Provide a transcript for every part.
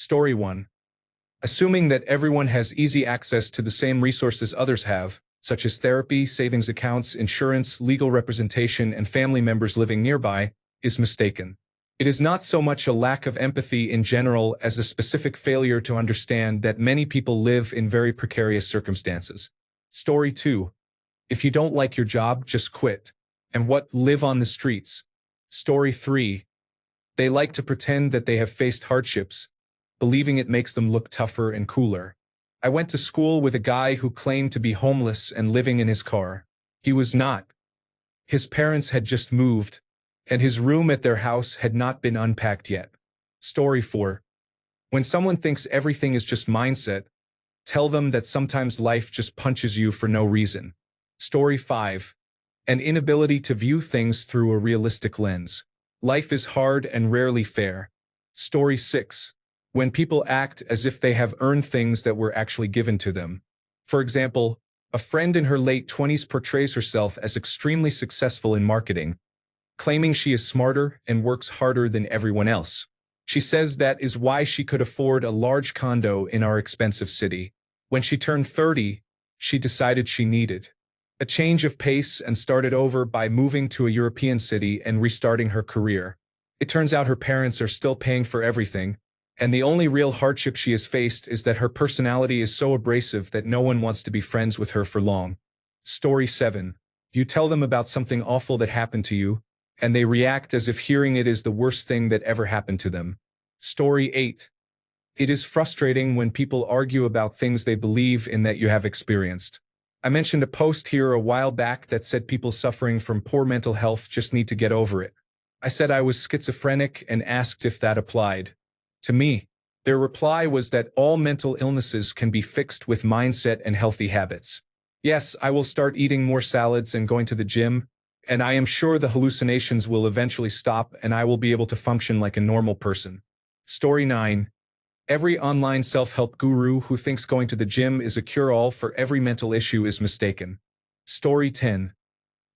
Story 1. Assuming that everyone has easy access to the same resources others have, such as therapy, savings accounts, insurance, legal representation, and family members living nearby, is mistaken. It is not so much a lack of empathy in general as a specific failure to understand that many people live in very precarious circumstances. Story 2. If you don't like your job, just quit. And what? Live on the streets. Story 3. They like to pretend that they have faced hardships, believing it makes them look tougher and cooler. I went to school with a guy who claimed to be homeless and living in his car. He was not. His parents had just moved, and his room at their house had not been unpacked yet. Story 4. When someone thinks everything is just mindset, tell them that sometimes life just punches you for no reason. Story 5. An inability to view things through a realistic lens. Life is hard and rarely fair. Story 6. When people act as if they have earned things that were actually given to them. For example, a friend in her late 20s portrays herself as extremely successful in marketing, claiming she is smarter and works harder than everyone else. She says that is why she could afford a large condo in our expensive city. When she turned 30, she decided she needed a change of pace and started over by moving to a European city and restarting her career. It turns out her parents are still paying for everything, and the only real hardship she has faced is that her personality is so abrasive that no one wants to be friends with her for long. Story 7. You tell them about something awful that happened to you, and they react as if hearing it is the worst thing that ever happened to them. Story 8. It is frustrating when people argue about things they believe in that you have experienced. I mentioned a post here a while back that said people suffering from poor mental health just need to get over it. I said I was schizophrenic and asked if that applied to me. Their reply was that all mental illnesses can be fixed with mindset and healthy habits. Yes, I will start eating more salads and going to the gym, and I am sure the hallucinations will eventually stop and I will be able to function like a normal person. Story 9. Every online self-help guru who thinks going to the gym is a cure-all for every mental issue is mistaken. Story 10.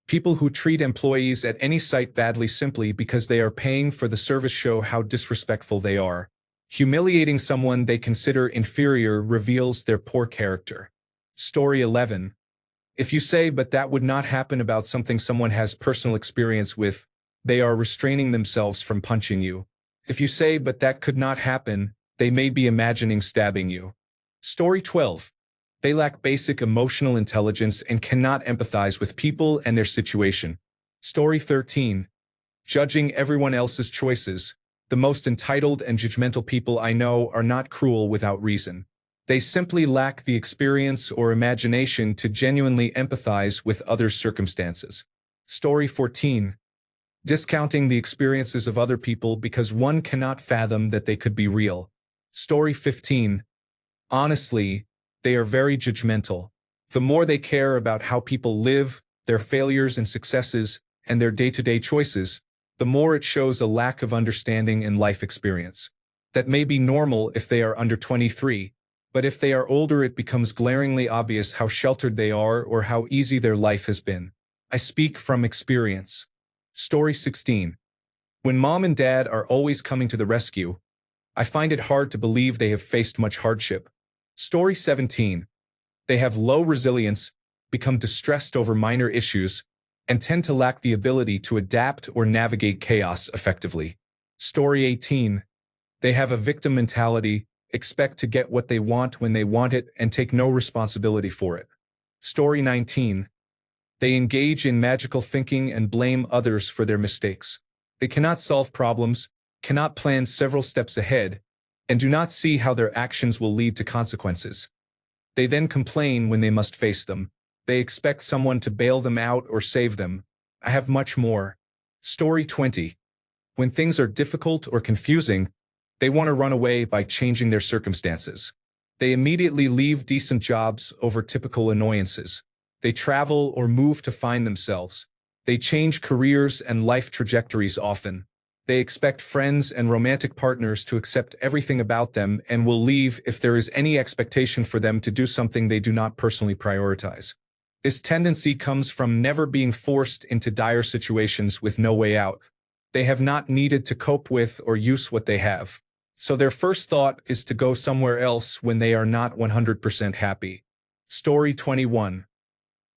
People who treat employees at any site badly simply because they are paying for the service show how disrespectful they are. Humiliating someone they consider inferior reveals their poor character. Story 11. If you say, but that would not happen about something someone has personal experience with, they are restraining themselves from punching you. If you say, but that could not happen, they may be imagining stabbing you. Story 12. They lack basic emotional intelligence and cannot empathize with people and their situation. Story 13. Judging everyone else's choices. The most entitled and judgmental people I know are not cruel without reason. They simply lack the experience or imagination to genuinely empathize with others' circumstances. Story 14. Discounting the experiences of other people because one cannot fathom that they could be real. Story 15. Honestly, they are very judgmental. The more they care about how people live, their failures and successes, and their day-to-day choices, the more it shows a lack of understanding and life experience. That may be normal if they are under 23, but if they are older it becomes glaringly obvious how sheltered they are or how easy their life has been. I speak from experience. Story 16. When mom and dad are always coming to the rescue, I find it hard to believe they have faced much hardship. Story 17. They have low resilience, become distressed over minor issues, and tend to lack the ability to adapt or navigate chaos effectively. Story 18. They have a victim mentality, expect to get what they want when they want it, and take no responsibility for it. Story 19. They engage in magical thinking and blame others for their mistakes. They cannot solve problems, cannot plan several steps ahead, and do not see how their actions will lead to consequences. They then complain when they must face them. They expect someone to bail them out or save them. I have much more. Story 20. When things are difficult or confusing, they want to run away by changing their circumstances. They immediately leave decent jobs over typical annoyances. They travel or move to find themselves. They change careers and life trajectories often. They expect friends and romantic partners to accept everything about them and will leave if there is any expectation for them to do something they do not personally prioritize. This tendency comes from never being forced into dire situations with no way out. They have not needed to cope with or use what they have. So their first thought is to go somewhere else when they are not 100% happy. Story 21.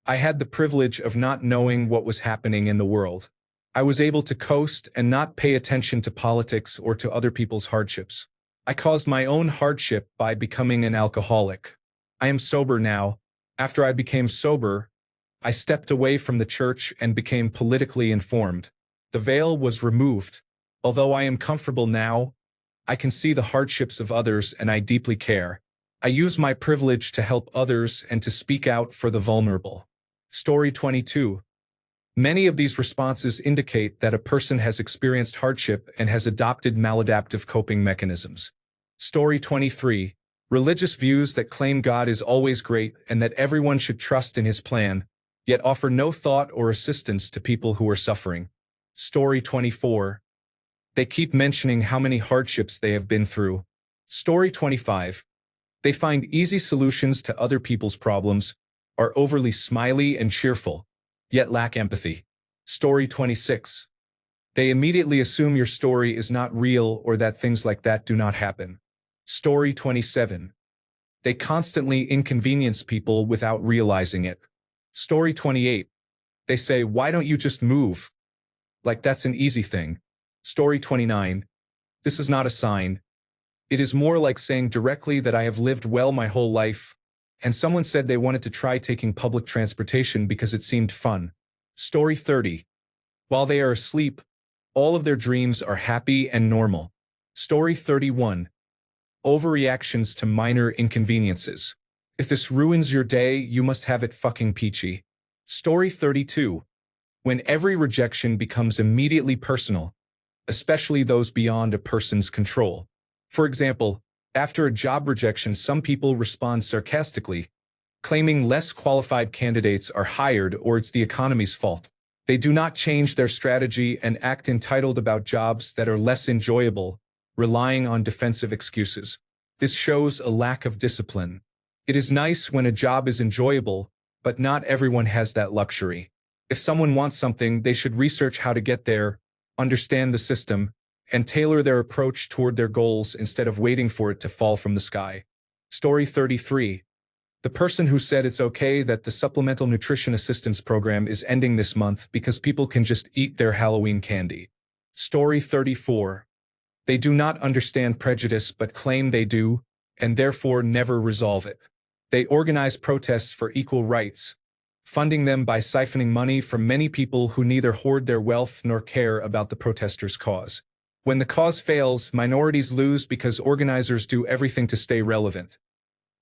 I had the privilege of not knowing what was happening in the world. I was able to coast and not pay attention to politics or to other people's hardships. I caused my own hardship by becoming an alcoholic. I am sober now. After I became sober, I stepped away from the church and became politically informed. The veil was removed. Although I am comfortable now, I can see the hardships of others and I deeply care. I use my privilege to help others and to speak out for the vulnerable. Story 22. Many of these responses indicate that a person has experienced hardship and has adopted maladaptive coping mechanisms. Story 23. Religious views that claim God is always great and that everyone should trust in his plan, yet offer no thought or assistance to people who are suffering. Story 24. They keep mentioning how many hardships they have been through. Story 25. They find easy solutions to other people's problems, are overly smiley and cheerful, yet lack empathy. Story 26. They immediately assume your story is not real or that things like that do not happen. Story 27. They constantly inconvenience people without realizing it. Story 28. They say, "Why don't you just move?" Like that's an easy thing. Story 29. This is not a sign. It is more like saying directly that I have lived well my whole life, and someone said they wanted to try taking public transportation because it seemed fun. Story 30. While they are asleep, all of their dreams are happy and normal. Story 31. Overreactions to minor inconveniences. If this ruins your day, you must have it fucking peachy. Story 32. When every rejection becomes immediately personal, especially those beyond a person's control. For example, after a job rejection, some people respond sarcastically, claiming less qualified candidates are hired or it's the economy's fault. They do not change their strategy and act entitled about jobs that are less enjoyable, relying on defensive excuses. This shows a lack of discipline. It is nice when a job is enjoyable, but not everyone has that luxury. If someone wants something, they should research how to get there, understand the system, and tailor their approach toward their goals instead of waiting for it to fall from the sky. Story 33. The person who said it's okay that the Supplemental Nutrition Assistance Program is ending this month because people can just eat their Halloween candy. Story 34. They do not understand prejudice but claim they do, and therefore never resolve it. They organize protests for equal rights, funding them by siphoning money from many people who neither hoard their wealth nor care about the protesters' cause. When the cause fails, minorities lose because organizers do everything to stay relevant.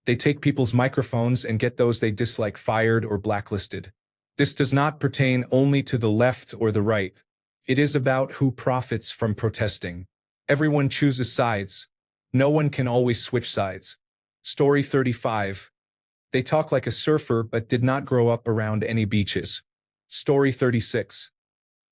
They take people's microphones and get those they dislike fired or blacklisted. This does not pertain only to the left or the right. It is about who profits from protesting. Everyone chooses sides. No one can always switch sides. Story 35. They talk like a surfer but did not grow up around any beaches. Story 36.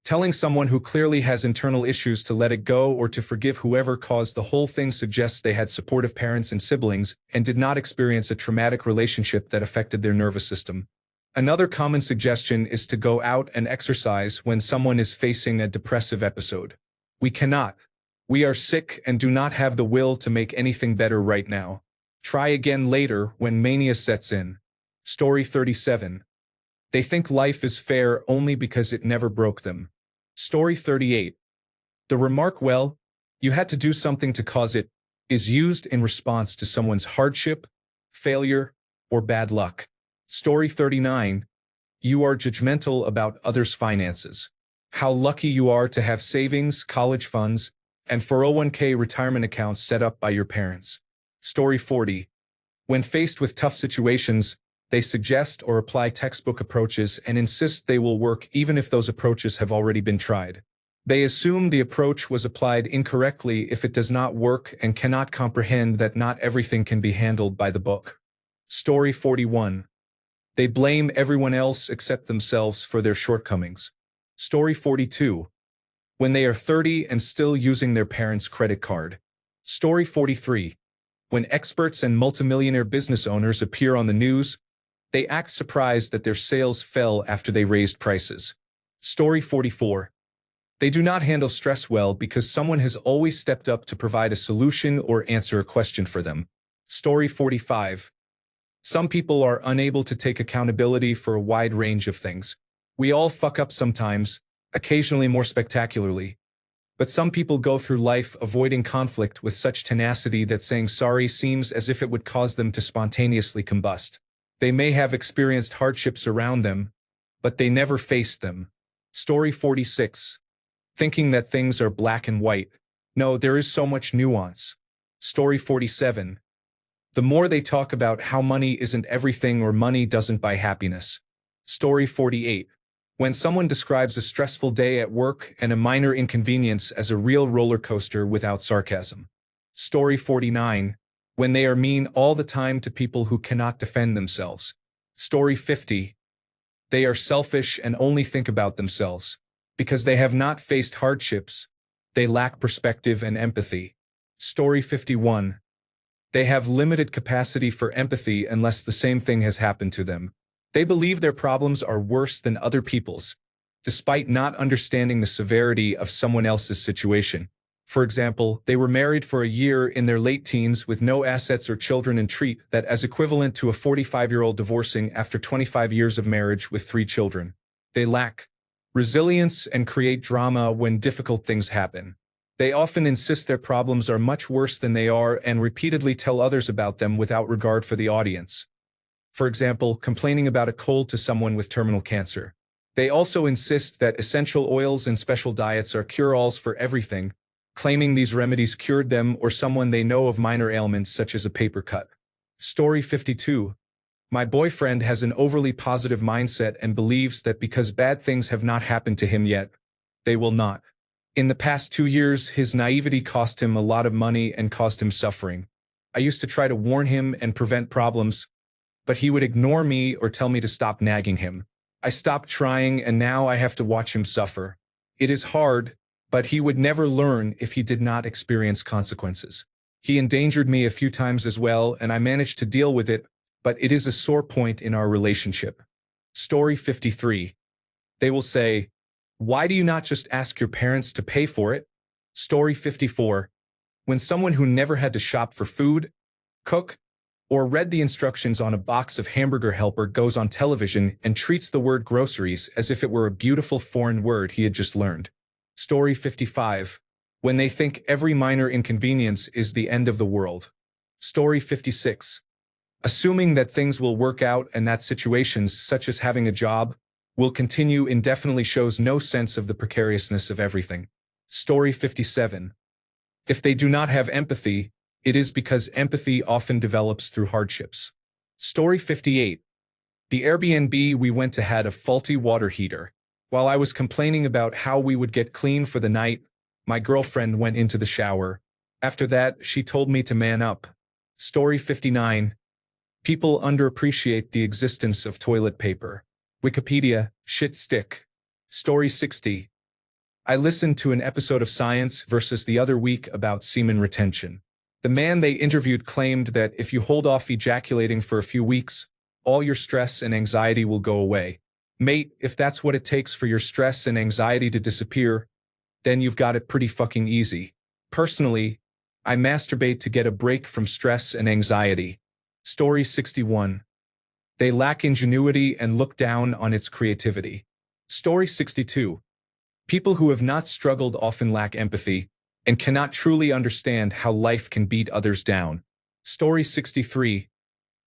Telling someone who clearly has internal issues to let it go or to forgive whoever caused the whole thing suggests they had supportive parents and siblings and did not experience a traumatic relationship that affected their nervous system. Another common suggestion is to go out and exercise when someone is facing a depressive episode. We cannot. We are sick and do not have the will to make anything better right now. Try again later when mania sets in. Story 37. They think life is fair only because it never broke them. Story 38. The remark, "Well, you had to do something to cause it," is used in response to someone's hardship, failure, or bad luck. Story 39. You are judgmental about others' finances. How lucky you are to have savings, college funds, and 401k retirement accounts set up by your parents. Story 40. When faced with tough situations, they suggest or apply textbook approaches and insist they will work even if those approaches have already been tried. They assume the approach was applied incorrectly if it does not work and cannot comprehend that not everything can be handled by the book. Story 41. They blame everyone else except themselves for their shortcomings. Story 42. When they are 30 and still using their parents' credit card. Story 43. When experts and multimillionaire business owners appear on the news, they act surprised that their sales fell after they raised prices. Story 44. They do not handle stress well because someone has always stepped up to provide a solution or answer a question for them. Story 45. Some people are unable to take accountability for a wide range of things. We all fuck up sometimes, occasionally more spectacularly. But some people go through life avoiding conflict with such tenacity that saying sorry seems as if it would cause them to spontaneously combust. They may have experienced hardships around them, but they never faced them. Story 46. Thinking that things are black and white. No, there is so much nuance. Story 47. The more they talk about how money isn't everything or money doesn't buy happiness. Story 48. When someone describes a stressful day at work and a minor inconvenience as a real roller coaster without sarcasm. Story 49. When they are mean all the time to people who cannot defend themselves. Story 50. They are selfish and only think about themselves. Because they have not faced hardships, they lack perspective and empathy. Story 51. They have limited capacity for empathy unless the same thing has happened to them. They believe their problems are worse than other people's, despite not understanding the severity of someone else's situation. For example, they were married for a year in their late teens with no assets or children and treat that as equivalent to a 45-year-old divorcing after 25 years of marriage with 3 children. They lack resilience and create drama when difficult things happen. They often insist their problems are much worse than they are and repeatedly tell others about them without regard for the audience. For example, complaining about a cold to someone with terminal cancer. They also insist that essential oils and special diets are cure-alls for everything, claiming these remedies cured them or someone they know of minor ailments such as a paper cut. Story 52. My boyfriend has an overly positive mindset and believes that because bad things have not happened to him yet, they will not. In the past 2 years, his naivety cost him a lot of money and caused him suffering. I used to try to warn him and prevent problems, but he would ignore me or tell me to stop nagging him. I stopped trying and now I have to watch him suffer. It is hard, but he would never learn if he did not experience consequences. He endangered me a few times as well, and I managed to deal with it, but it is a sore point in our relationship. Story 53. They will say, "Why do you not just ask your parents to pay for it?" Story 54. When someone who never had to shop for food, cook, or read the instructions on a box of hamburger helper goes on television and treats the word groceries as if it were a beautiful foreign word he had just learned. Story 55. When they think every minor inconvenience is the end of the world. Story 56. Assuming that things will work out and that situations, such as having a job, will continue indefinitely shows no sense of the precariousness of everything. Story 57. If they do not have empathy, it is because empathy often develops through hardships. Story 58. The Airbnb we went to had a faulty water heater. While I was complaining about how we would get clean for the night, my girlfriend went into the shower. After that, she told me to man up. Story 59. People underappreciate the existence of toilet paper. Wikipedia, shit stick. Story 60. I listened to an episode of Science versus the other week about semen retention. The man they interviewed claimed that if you hold off ejaculating for a few weeks, all your stress and anxiety will go away. Mate, if that's what it takes for your stress and anxiety to disappear, then you've got it pretty fucking easy. Personally, I masturbate to get a break from stress and anxiety. Story 61. They lack ingenuity and look down on its creativity. Story 62. People who have not struggled often lack empathy and cannot truly understand how life can beat others down. Story 63.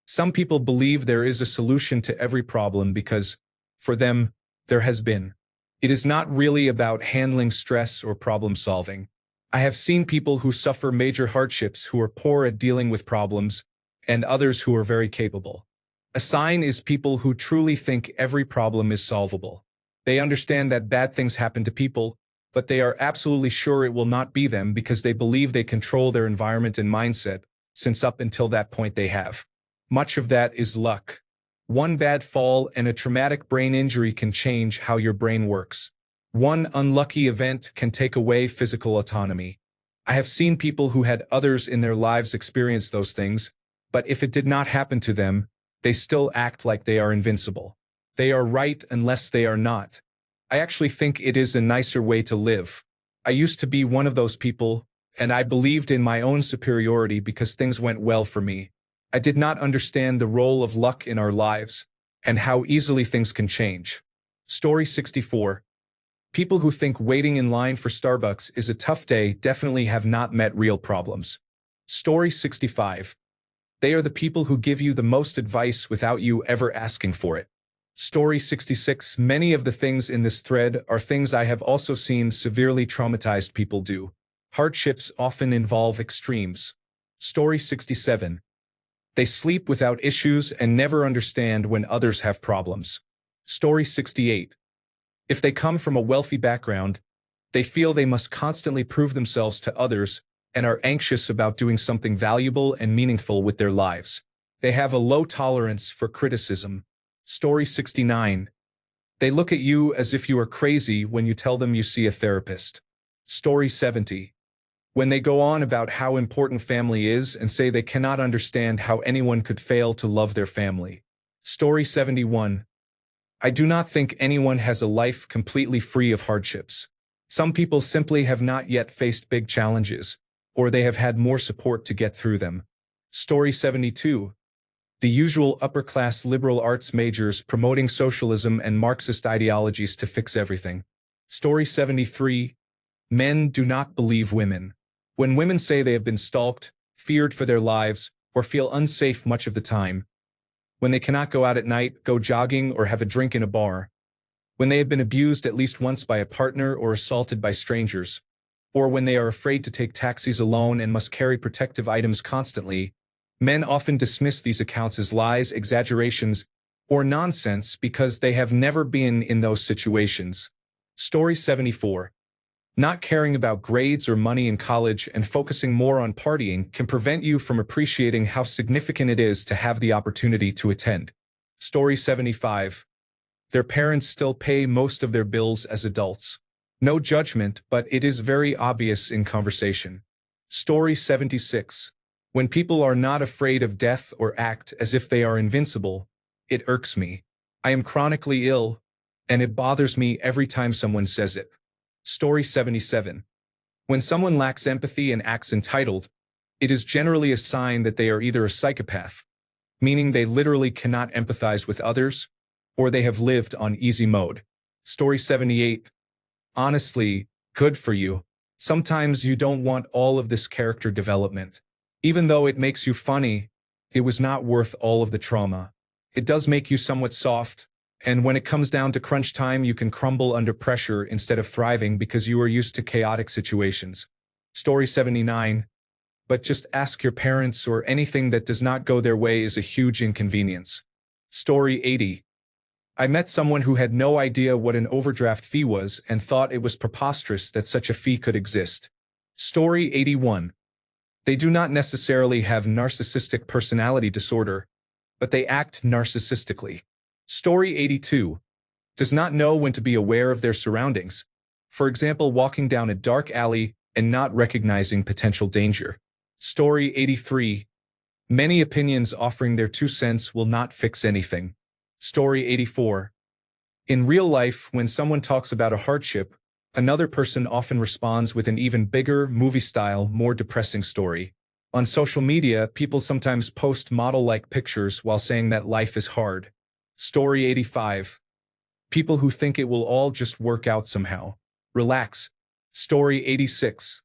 Some people believe there is a solution to every problem because, for them, there has been. It is not really about handling stress or problem solving. I have seen people who suffer major hardships who are poor at dealing with problems, and others who are very capable. A sign is people who truly think every problem is solvable. They understand that bad things happen to people, but they are absolutely sure it will not be them because they believe they control their environment and mindset, since up until that point they have. Much of that is luck. One bad fall and a traumatic brain injury can change how your brain works. One unlucky event can take away physical autonomy. I have seen people who had others in their lives experience those things, but if it did not happen to them, they still act like they are invincible. They are right unless they are not. I actually think it is a nicer way to live. I used to be one of those people, and I believed in my own superiority because things went well for me. I did not understand the role of luck in our lives and how easily things can change. Story 64. People who think waiting in line for Starbucks is a tough day definitely have not met real problems. Story 65. They are the people who give you the most advice without you ever asking for it. Story 66. Many of the things in this thread are things I have also seen severely traumatized people do. Hardships often involve extremes. Story 67. They sleep without issues and never understand when others have problems. Story 68. If they come from a wealthy background, they feel they must constantly prove themselves to others and are anxious about doing something valuable and meaningful with their lives. They have a low tolerance for criticism. Story 69. They look at you as if you are crazy when you tell them you see a therapist. Story 70. When they go on about how important family is and say they cannot understand how anyone could fail to love their family. Story 71. I do not think anyone has a life completely free of hardships. Some people simply have not yet faced big challenges, or they have had more support to get through them. Story 72. The usual upper-class liberal arts majors promoting socialism and Marxist ideologies to fix everything. Story 73. Men do not believe women. When women say they have been stalked, feared for their lives, or feel unsafe much of the time, when they cannot go out at night, go jogging, or have a drink in a bar, when they have been abused at least once by a partner or assaulted by strangers, or when they are afraid to take taxis alone and must carry protective items constantly, men often dismiss these accounts as lies, exaggerations, or nonsense because they have never been in those situations. Story 74. Not caring about grades or money in college and focusing more on partying can prevent you from appreciating how significant it is to have the opportunity to attend. Story 75. Their parents still pay most of their bills as adults. No judgment, but it is very obvious in conversation. Story 76. When people are not afraid of death or act as if they are invincible, it irks me. I am chronically ill, and it bothers me every time someone says it. Story 77. When someone lacks empathy and acts entitled, it is generally a sign that they are either a psychopath, meaning they literally cannot empathize with others, or they have lived on easy mode. Story 78. Honestly, good for you. Sometimes you don't want all of this character development. Even though it makes you funny, it was not worth all of the trauma. It does make you somewhat soft, and when it comes down to crunch time, you can crumble under pressure instead of thriving because you are used to chaotic situations. Story 79. But just ask your parents, or anything that does not go their way is a huge inconvenience. Story 80. I met someone who had no idea what an overdraft fee was and thought it was preposterous that such a fee could exist. Story 81. They do not necessarily have narcissistic personality disorder, but they act narcissistically. Story 82. Does not know when to be aware of their surroundings. For example, walking down a dark alley and not recognizing potential danger. Story 83. Many opinions offering their 2 cents will not fix anything. Story 84. In real life, when someone talks about a hardship, another person often responds with an even bigger, movie-style, more depressing story. On social media, people sometimes post model-like pictures while saying that life is hard. Story 85. People who think it will all just work out somehow. Relax. Story 86.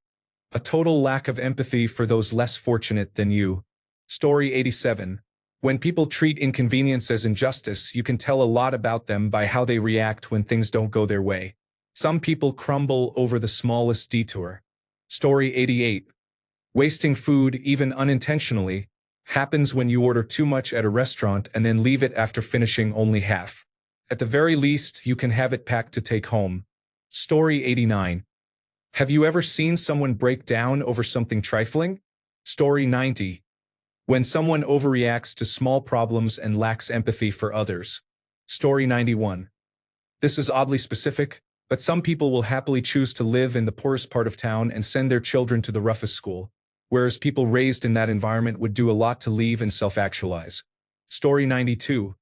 A total lack of empathy for those less fortunate than you. Story 87. When people treat inconvenience as injustice, you can tell a lot about them by how they react when things don't go their way. Some people crumble over the smallest detour. Story 88. Wasting food, even unintentionally, happens when you order too much at a restaurant and then leave it after finishing only half. At the very least, you can have it packed to take home. Story 89. Have you ever seen someone break down over something trifling? Story 90. When someone overreacts to small problems and lacks empathy for others. Story 91. This is oddly specific, but some people will happily choose to live in the poorest part of town and send their children to the roughest school, whereas people raised in that environment would do a lot to leave and self-actualize. Story 92.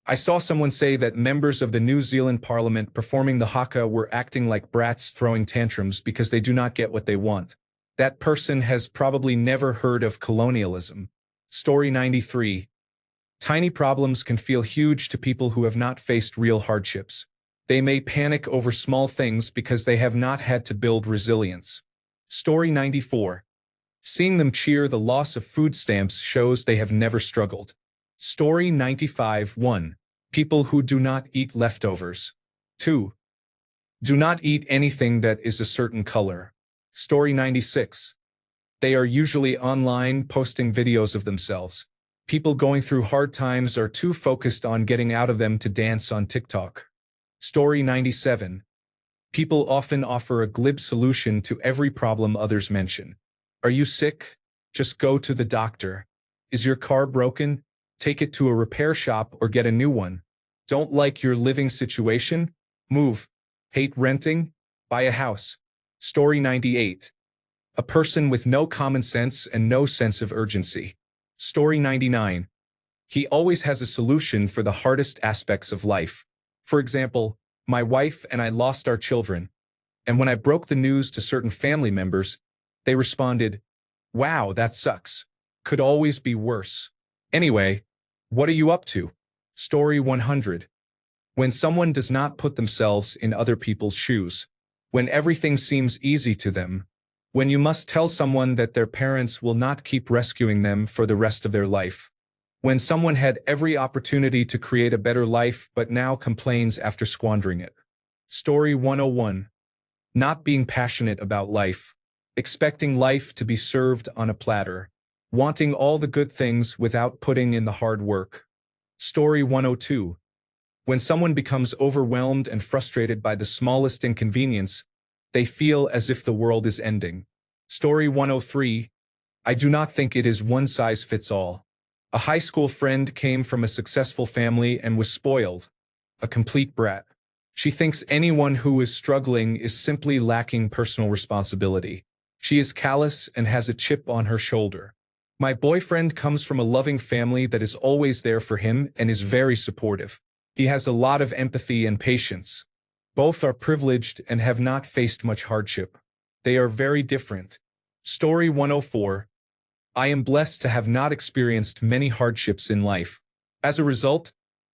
I saw someone say that members of the New Zealand Parliament performing the haka were acting like brats throwing tantrums because they do not get what they want. That person has probably never heard of colonialism. Story 93. Tiny problems can feel huge to people who have not faced real hardships. They may panic over small things because they have not had to build resilience. Story 94. Seeing them cheer the loss of food stamps shows they have never struggled. Story 95. 1. People who do not eat leftovers. 2. Do not eat anything that is a certain color. Story 96. They are usually online posting videos of themselves. People going through hard times are too focused on getting out of them to dance on TikTok. Story 97. People often offer a glib solution to every problem others mention. Are you sick? Just go to the doctor. Is your car broken? Take it to a repair shop or get a new one. Don't like your living situation? Move. Hate renting? Buy a house. Story 98. A person with no common sense and no sense of urgency. Story 99. He always has a solution for the hardest aspects of life. For example, my wife and I lost our children, and when I broke the news to certain family members, they responded, "Wow, that sucks. Could always be worse. Anyway, what are you up to?" Story 100. When someone does not put themselves in other people's shoes, when everything seems easy to them, when you must tell someone that their parents will not keep rescuing them for the rest of their life, when someone had every opportunity to create a better life but now complains after squandering it. Story 101. Not being passionate about life, expecting life to be served on a platter, wanting all the good things without putting in the hard work. Story 102. When someone becomes overwhelmed and frustrated by the smallest inconvenience, they feel as if the world is ending. Story 103. I do not think it is one size fits all. A high school friend came from a successful family and was spoiled. A complete brat. She thinks anyone who is struggling is simply lacking personal responsibility. She is callous and has a chip on her shoulder. My boyfriend comes from a loving family that is always there for him and is very supportive. He has a lot of empathy and patience. Both are privileged and have not faced much hardship. They are very different. Story 104. I am blessed to have not experienced many hardships in life. As a result,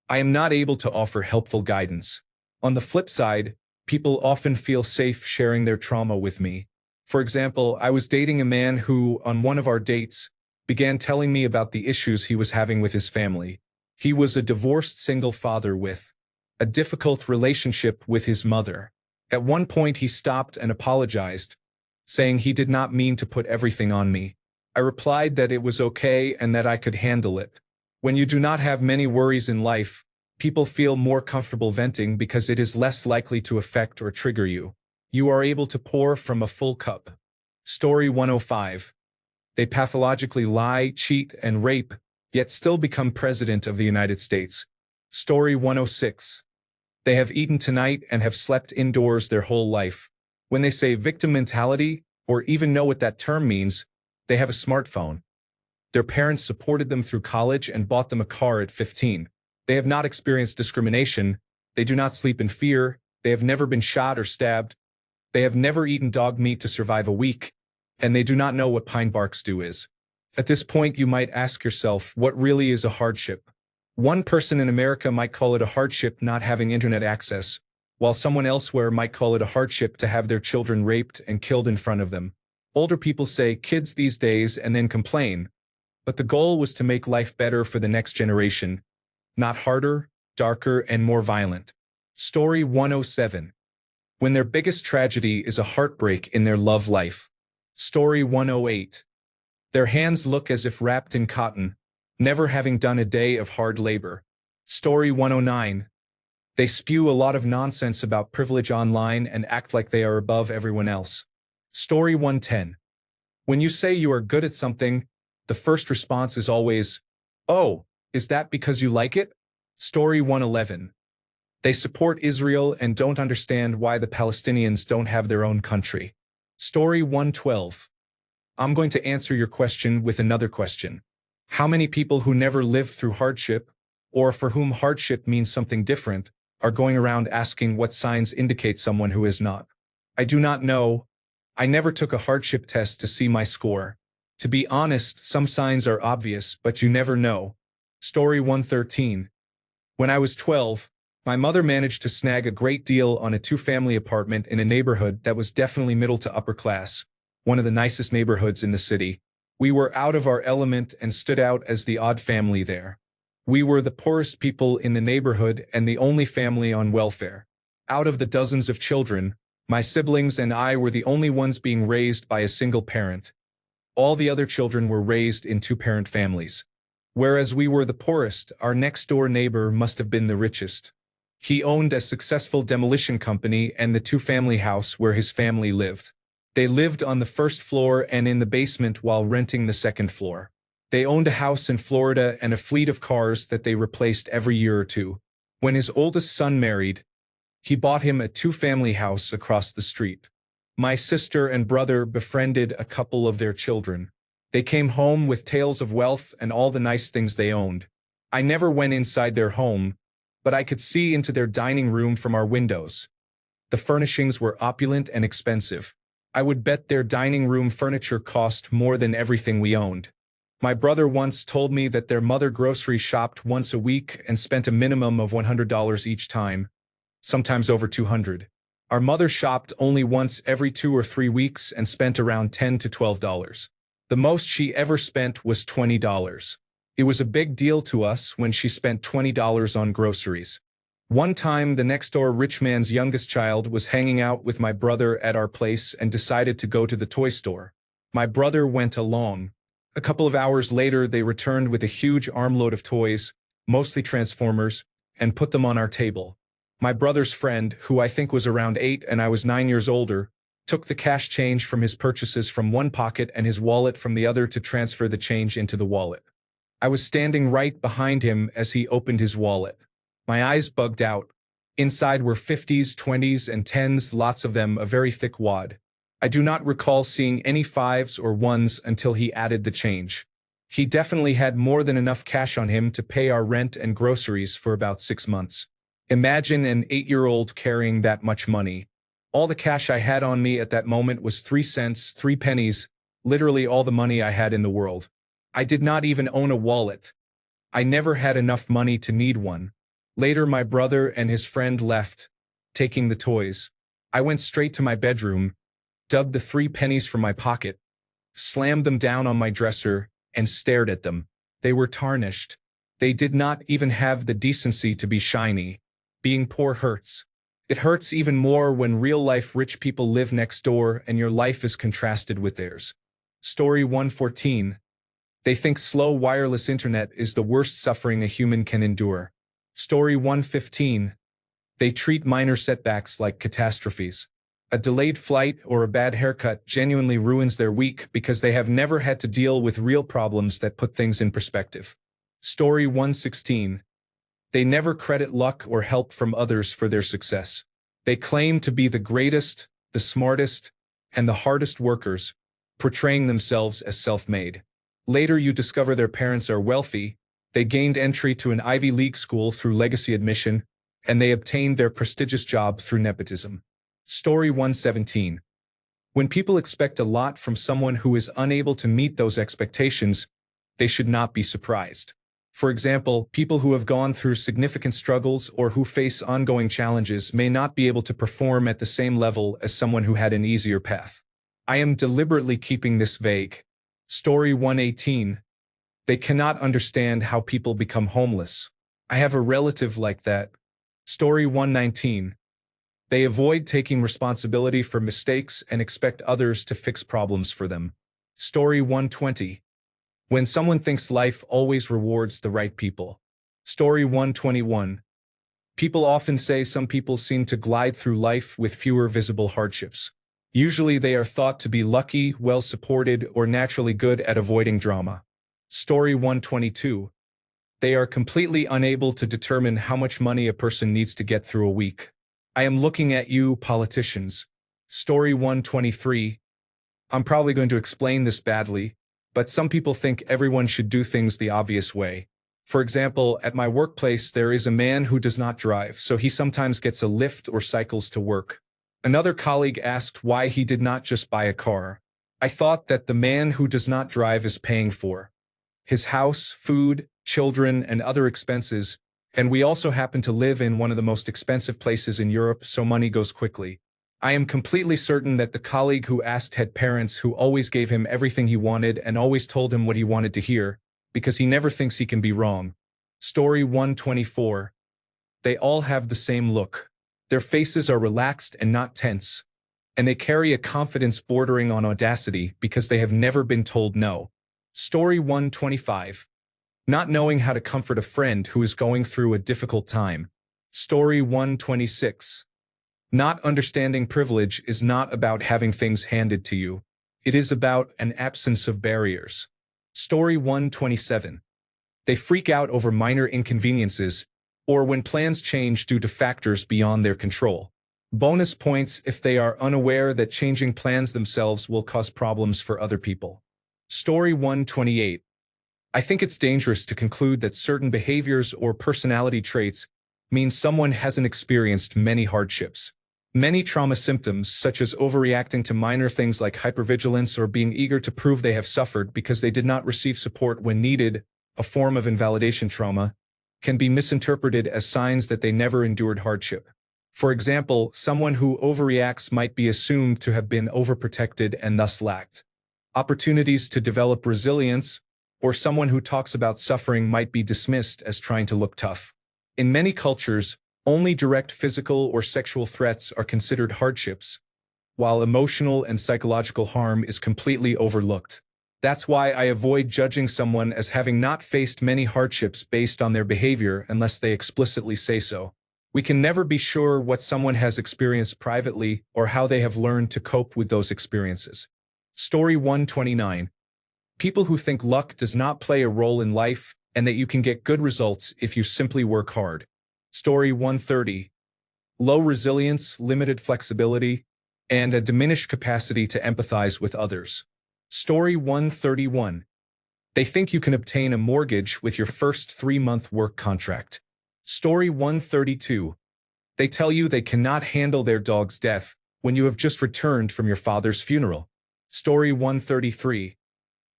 I am not able to offer helpful guidance. On the flip side, people often feel safe sharing their trauma with me. For example, I was dating a man who, on one of our dates, began telling me about the issues he was having with his family. He was a divorced single father with a difficult relationship with his mother. At one point he stopped and apologized, saying he did not mean to put everything on me. I replied that it was okay and that I could handle it. When you do not have many worries in life, people feel more comfortable venting because it is less likely to affect or trigger you. You are able to pour from a full cup. Story 105. They pathologically lie, cheat, and rape, yet still become president of the United States. Story 106. They have eaten tonight and have slept indoors their whole life. When they say victim mentality, or even know what that term means, they have a smartphone. Their parents supported them through college and bought them a car at 15. They have not experienced discrimination. They do not sleep in fear. They have never been shot or stabbed. They have never eaten dog meat to survive a week. And they do not know what pine bark stew is. At this point, you might ask yourself, what really is a hardship? One person in America might call it a hardship not having internet access, while someone elsewhere might call it a hardship to have their children raped and killed in front of them. Older people say kids these days and then complain. But the goal was to make life better for the next generation, not harder, darker, and more violent. Story 107. When their biggest tragedy is a heartbreak in their love life. Story 108. Their hands look as if wrapped in cotton, never having done a day of hard labor. Story 109. They spew a lot of nonsense about privilege online and act like they are above everyone else. Story 110. When you say you are good at something, the first response is always, "Oh, is that because you like it?" Story 111. They support Israel and don't understand why the Palestinians don't have their own country. Story 112. I'm going to answer your question with another question. How many people who never lived through hardship or for whom hardship means something different, are going around asking what signs indicate someone who is not. I do not know. I never took a hardship test to see my score. To be honest, some signs are obvious, but you never know. Story 113. When I was 12, my mother managed to snag a great deal on a two-family apartment in a neighborhood that was definitely middle to upper class, one of the nicest neighborhoods in the city. We were out of our element and stood out as the odd family there. We were the poorest people in the neighborhood and the only family on welfare. Out of the dozens of children, my siblings and I were the only ones being raised by a single parent. All the other children were raised in two-parent families. Whereas we were the poorest, our next-door neighbor must have been the richest. He owned a successful demolition company and the two-family house where his family lived. They lived on the first floor and in the basement while renting the second floor. They owned a house in Florida and a fleet of cars that they replaced every year or two. When his oldest son married, he bought him a two-family house across the street. My sister and brother befriended a couple of their children. They came home with tales of wealth and all the nice things they owned. I never went inside their home, but I could see into their dining room from our windows. The furnishings were opulent and expensive. I would bet their dining room furniture cost more than everything we owned. My brother once told me that their mother grocery shopped once a week and spent a minimum of $100 each time, sometimes over $200. Our mother shopped only once every 2 or 3 weeks and spent around $10 to $12. The most she ever spent was $20. It was a big deal to us when she spent $20 on groceries. One time, the next-door rich man's youngest child was hanging out with my brother at our place and decided to go to the toy store. My brother went along. A couple of hours later, they returned with a huge armload of toys, mostly Transformers, and put them on our table. My brother's friend, who I think was around 8 and I was 9 years older, took the cash change from his purchases from one pocket and his wallet from the other to transfer the change into the wallet. I was standing right behind him as he opened his wallet. My eyes bugged out. Inside were 50s, 20s, and 10s, lots of them, a very thick wad. I do not recall seeing any 5s or 1s until he added the change. He definitely had more than enough cash on him to pay our rent and groceries for about 6 months. Imagine an 8-year-old carrying that much money. All the cash I had on me at that moment was 3 cents, 3 pennies, literally all the money I had in the world. I did not even own a wallet. I never had enough money to need one. Later, my brother and his friend left, taking the toys. I went straight to my bedroom, dug the 3 pennies from my pocket, slammed them down on my dresser, and stared at them. They were tarnished. They did not even have the decency to be shiny. Being poor hurts. It hurts even more when real-life rich people live next door and your life is contrasted with theirs. Story 114. They think slow wireless internet is the worst suffering a human can endure. Story 115. They treat minor setbacks like catastrophes. A delayed flight or a bad haircut genuinely ruins their week because they have never had to deal with real problems that put things in perspective. Story 116. They never credit luck or help from others for their success. They claim to be the greatest, the smartest, and the hardest workers, portraying themselves as self-made. Later you discover their parents are wealthy, they gained entry to an Ivy League school through legacy admission, and they obtained their prestigious job through nepotism. Story 117. When people expect a lot from someone who is unable to meet those expectations, they should not be surprised. For example, people who have gone through significant struggles or who face ongoing challenges may not be able to perform at the same level as someone who had an easier path. I am deliberately keeping this vague. Story 118. They cannot understand how people become homeless. I have a relative like that. Story 119. They avoid taking responsibility for mistakes and expect others to fix problems for them. Story 120. When someone thinks life always rewards the right people. Story 121. People often say some people seem to glide through life with fewer visible hardships. Usually they are thought to be lucky, well-supported, or naturally good at avoiding drama. Story 122. They are completely unable to determine how much money a person needs to get through a week. I am looking at you, politicians. Story 123. I'm probably going to explain this badly, but some people think everyone should do things the obvious way. For example, at my workplace there is a man who does not drive, so he sometimes gets a lift or cycles to work. Another colleague asked why he did not just buy a car. I thought that the man who does not drive is paying for his house, food, children, and other expenses, and we also happen to live in one of the most expensive places in Europe, so money goes quickly. I am completely certain that the colleague who asked had parents who always gave him everything he wanted and always told him what he wanted to hear, because he never thinks he can be wrong. Story 124. They all have the same look. Their faces are relaxed and not tense, and they carry a confidence bordering on audacity because they have never been told no. Story 125. Not knowing how to comfort a friend who is going through a difficult time. Story 126. Not understanding privilege is not about having things handed to you. It is about an absence of barriers. Story 127. They freak out over minor inconveniences, or when plans change due to factors beyond their control. Bonus points if they are unaware that changing plans themselves will cause problems for other people. Story 128. I think it's dangerous to conclude that certain behaviors or personality traits mean someone hasn't experienced many hardships. Many trauma symptoms, such as overreacting to minor things like hypervigilance or being eager to prove they have suffered because they did not receive support when needed, a form of invalidation trauma, can be misinterpreted as signs that they never endured hardship. For example, someone who overreacts might be assumed to have been overprotected and thus lacked opportunities to develop resilience, or someone who talks about suffering might be dismissed as trying to look tough. In many cultures, only direct physical or sexual threats are considered hardships, while emotional and psychological harm is completely overlooked. That's why I avoid judging someone as having not faced many hardships based on their behavior unless they explicitly say so. We can never be sure what someone has experienced privately or how they have learned to cope with those experiences. Story 129. People who think luck does not play a role in life and that you can get good results if you simply work hard. Story 130. Low resilience, limited flexibility, and a diminished capacity to empathize with others. Story 131. They think you can obtain a mortgage with your first 3-month work contract. Story 132. They tell you they cannot handle their dog's death when you have just returned from your father's funeral. Story 133.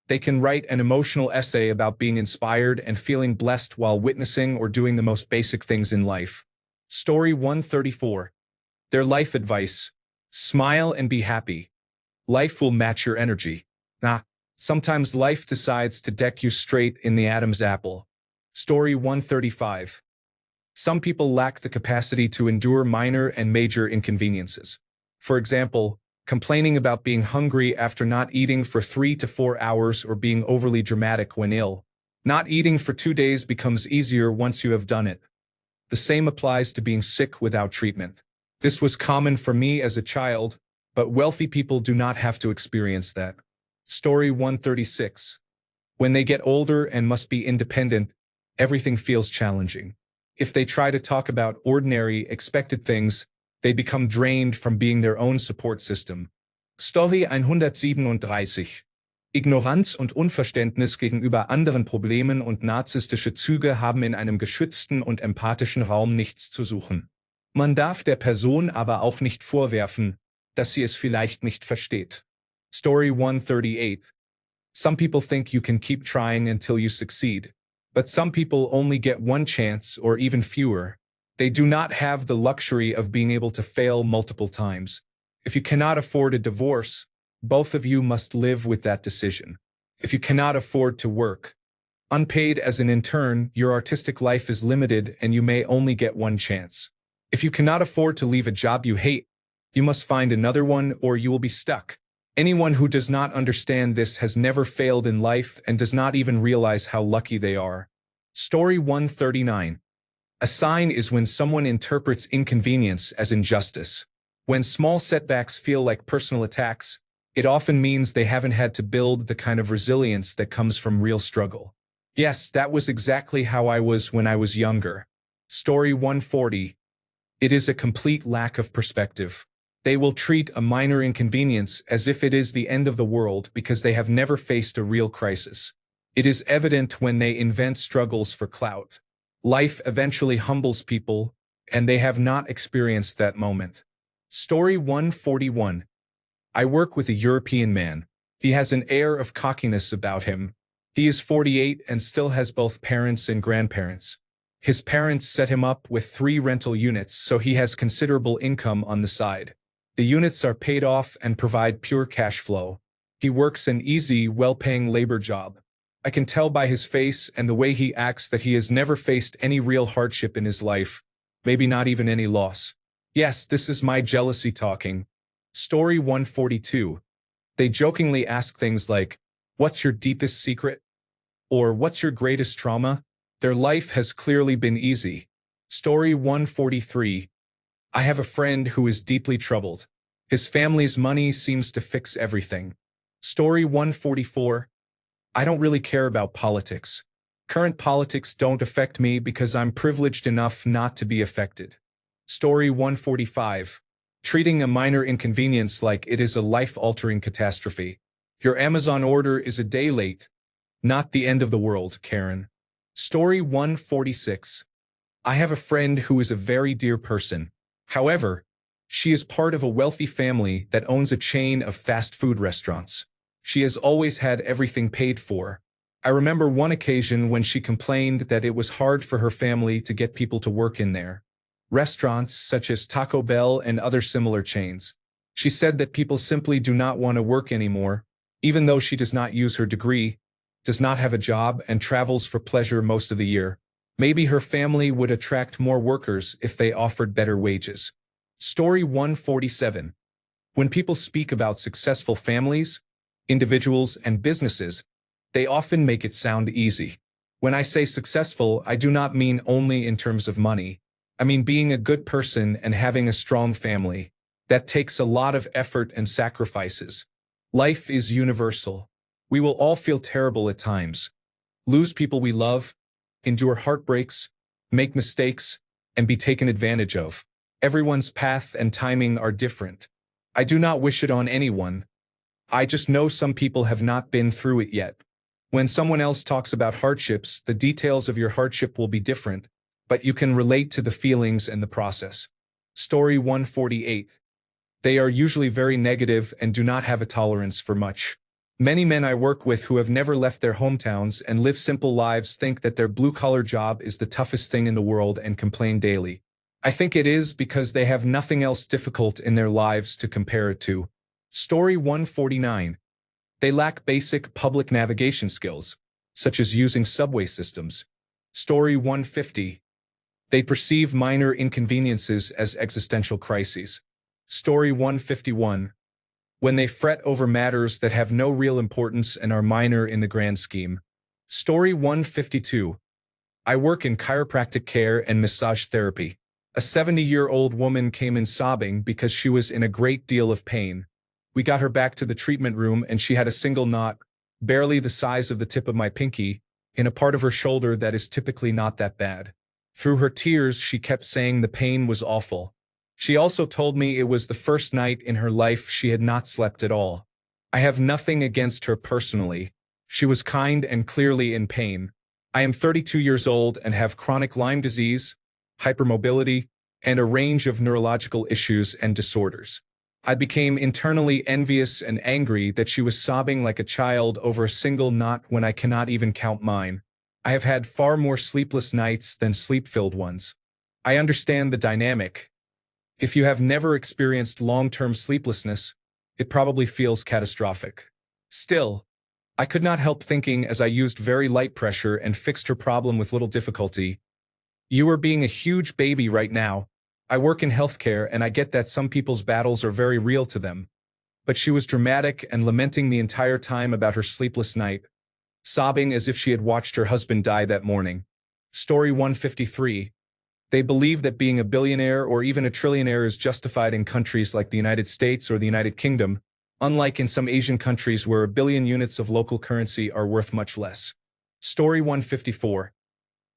They can write an emotional essay about being inspired and feeling blessed while witnessing or doing the most basic things in life. Story 134. Their life advice: smile and be happy. Life will match your energy. Sometimes life decides to deck you straight in the Adam's apple. Story 135. Some people lack the capacity to endure minor and major inconveniences. For example, complaining about being hungry after not eating for 3 to 4 hours or being overly dramatic when ill. Not eating for 2 days becomes easier once you have done it. The same applies to being sick without treatment. This was common for me as a child, but wealthy people do not have to experience that. Story 136. When they get older and must be independent, everything feels challenging. If they try to talk about ordinary, expected things, they become drained from being their own support system. Story 137. Ignoranz und Unverständnis gegenüber anderen Problemen und narzisstische Züge haben in einem geschützten und empathischen Raum nichts zu suchen. Man darf der Person aber auch nicht vorwerfen, dass sie es vielleicht nicht versteht. Story 138. Some people think you can keep trying until you succeed, but some people only get one chance or even fewer. They do not have the luxury of being able to fail multiple times. If you cannot afford a divorce, both of you must live with that decision. If you cannot afford to work unpaid as an intern, your artistic life is limited and you may only get one chance. If you cannot afford to leave a job you hate, you must find another one or you will be stuck. Anyone who does not understand this has never failed in life and does not even realize how lucky they are. Story 139. A sign is when someone interprets inconvenience as injustice. When small setbacks feel like personal attacks, it often means they haven't had to build the kind of resilience that comes from real struggle. Yes, that was exactly how I was when I was younger. Story 140. It is a complete lack of perspective. They will treat a minor inconvenience as if it is the end of the world because they have never faced a real crisis. It is evident when they invent struggles for clout. Life eventually humbles people, and they have not experienced that moment. Story 141. I work with a European man. He has an air of cockiness about him. He is 48 and still has both parents and grandparents. His parents set him up with 3 rental units, so he has considerable income on the side. The units are paid off and provide pure cash flow. He works an easy, well-paying labor job. I can tell by his face and the way he acts that he has never faced any real hardship in his life, maybe not even any loss. Yes, this is my jealousy talking. Story 142. They jokingly ask things like, "What's your deepest secret?" or "What's your greatest trauma?" Their life has clearly been easy. Story 143. I have a friend who is deeply troubled. His family's money seems to fix everything. Story 144. I don't really care about politics. Current politics don't affect me because I'm privileged enough not to be affected. Story 145. Treating a minor inconvenience like it is a life-altering catastrophe. Your Amazon order is a day late. Not the end of the world, Karen. Story 146. I have a friend who is a very dear person. However, she is part of a wealthy family that owns a chain of fast food restaurants. She has always had everything paid for. I remember one occasion when she complained that it was hard for her family to get people to work in there. Restaurants such as Taco Bell and other similar chains. She said that people simply do not want to work anymore, even though she does not use her degree, does not have a job, and travels for pleasure most of the year. Maybe her family would attract more workers if they offered better wages. Story 147. When people speak about successful families, individuals, and businesses, they often make it sound easy. When I say successful, I do not mean only in terms of money. I mean being a good person and having a strong family. That takes a lot of effort and sacrifices. Life is universal. We will all feel terrible at times, lose people we love, endure heartbreaks, make mistakes, and be taken advantage of. Everyone's path and timing are different. I do not wish it on anyone. I just know some people have not been through it yet. When someone else talks about hardships, the details of your hardship will be different, but you can relate to the feelings and the process. Story 148. They are usually very negative and do not have a tolerance for much. Many men I work with who have never left their hometowns and live simple lives think that their blue-collar job is the toughest thing in the world and complain daily. I think it is because they have nothing else difficult in their lives to compare it to. Story 149. They lack basic public navigation skills, such as using subway systems. Story 150. They perceive minor inconveniences as existential crises. Story 151. When they fret over matters that have no real importance and are minor in the grand scheme. Story 152. I work in chiropractic care and massage therapy. A 70-year-old woman came in sobbing because she was in a great deal of pain. We got her back to the treatment room and she had a single knot, barely the size of the tip of my pinky, in a part of her shoulder that is typically not that bad. Through her tears, she kept saying the pain was awful. She also told me it was the first night in her life she had not slept at all. I have nothing against her personally. She was kind and clearly in pain. I am 32 years old and have chronic Lyme disease, hypermobility, and a range of neurological issues and disorders. I became internally envious and angry that she was sobbing like a child over a single knot when I cannot even count mine. I have had far more sleepless nights than sleep-filled ones. I understand the dynamic. If you have never experienced long-term sleeplessness, it probably feels catastrophic. Still, I could not help thinking as I used very light pressure and fixed her problem with little difficulty. You are being a huge baby right now. I work in healthcare and I get that some people's battles are very real to them. But she was dramatic and lamenting the entire time about her sleepless night, sobbing as if she had watched her husband die that morning. Story 153. They believe that being a billionaire or even a trillionaire is justified in countries like the United States or the United Kingdom, unlike in some Asian countries where a billion units of local currency are worth much less. Story 154.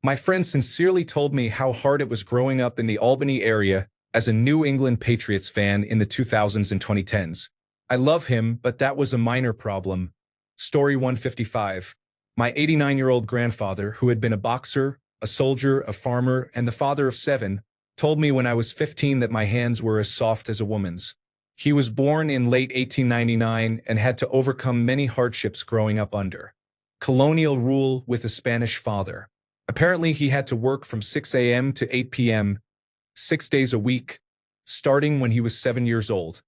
My friend sincerely told me how hard it was growing up in the Albany area as a New England Patriots fan in the 2000s and 2010s. I love him, but that was a minor problem. Story 155. My 89-year-old grandfather, who had been a boxer, a soldier, a farmer, and the father of 7, told me when I was 15 that my hands were as soft as a woman's. He was born in late 1899 and had to overcome many hardships growing up under colonial rule with a Spanish father. Apparently, he had to work from 6 a.m. to 8 p.m., 6 days a week, starting when he was 7 years old.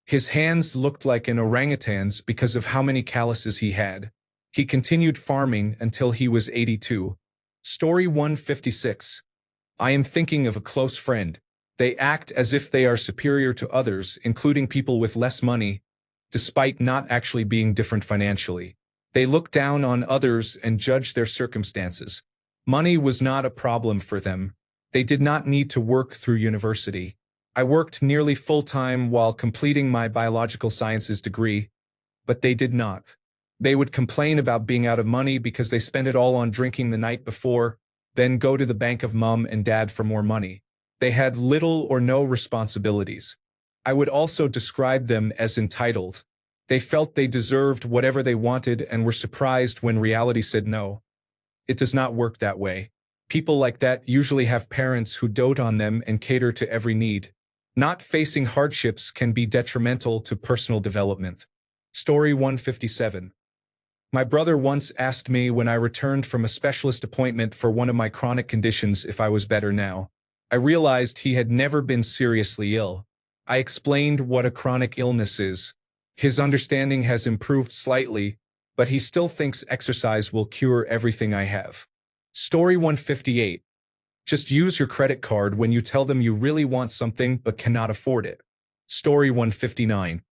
His hands looked like an orangutan's because of how many calluses he had. He continued farming until he was 82. Story 156. I am thinking of a close friend. They act as if they are superior to others, including people with less money, despite not actually being different financially. They look down on others and judge their circumstances. Money was not a problem for them. They did not need to work through university. I worked nearly full-time while completing my biological sciences degree, but they did not. They would complain about being out of money because they spent it all on drinking the night before, then go to the bank of mom and dad for more money. They had little or no responsibilities. I would also describe them as entitled. They felt they deserved whatever they wanted and were surprised when reality said no. It does not work that way. People like that usually have parents who dote on them and cater to every need. Not facing hardships can be detrimental to personal development. Story 157. My brother once asked me when I returned from a specialist appointment for one of my chronic conditions if I was better now. I realized he had never been seriously ill. I explained what a chronic illness is. His understanding has improved slightly, but he still thinks exercise will cure everything I have. Story 158. Just use your credit card when you tell them you really want something but cannot afford it. Story 159.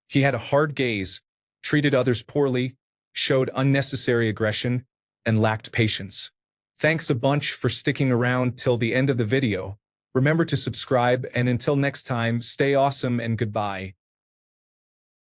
He had a hard gaze, treated others poorly, showed unnecessary aggression, and lacked patience. Thanks a bunch for sticking around till the end of the video. Remember to subscribe, and until next time, stay awesome and goodbye.